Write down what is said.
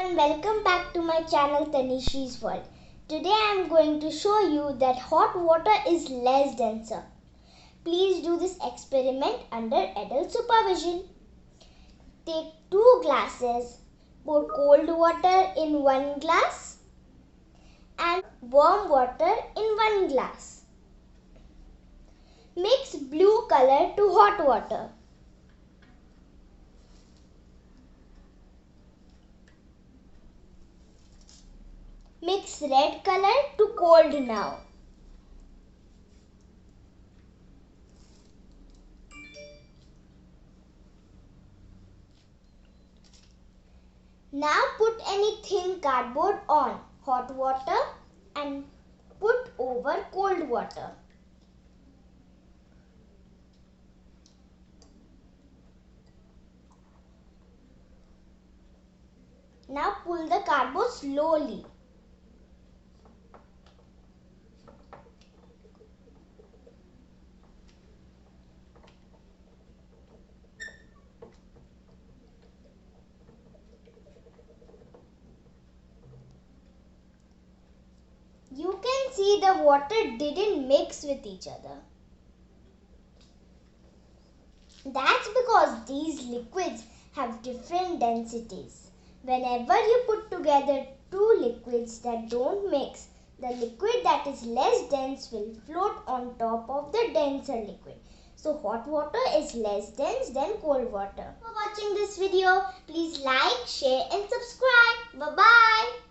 everyone, welcome back to my channel Tanishri's World. Today I am going to show you that hot water is less denser. Please do this experiment under adult supervision. Take 2 glasses, pour cold water in 1 glass and warm water in 1 glass. Mix blue color to hot water. Mix red color to cold now. Now put any thin cardboard on hot water and put over cold water. Now pull the cardboard slowly. You can see the water didn't mix with each other. That's because these liquids have different densities. Whenever you put together 2 liquids that don't mix, the liquid that is less dense will float on top of the denser liquid. So hot water is less dense than cold water. For watching this video, please like, share and subscribe. Bye-bye.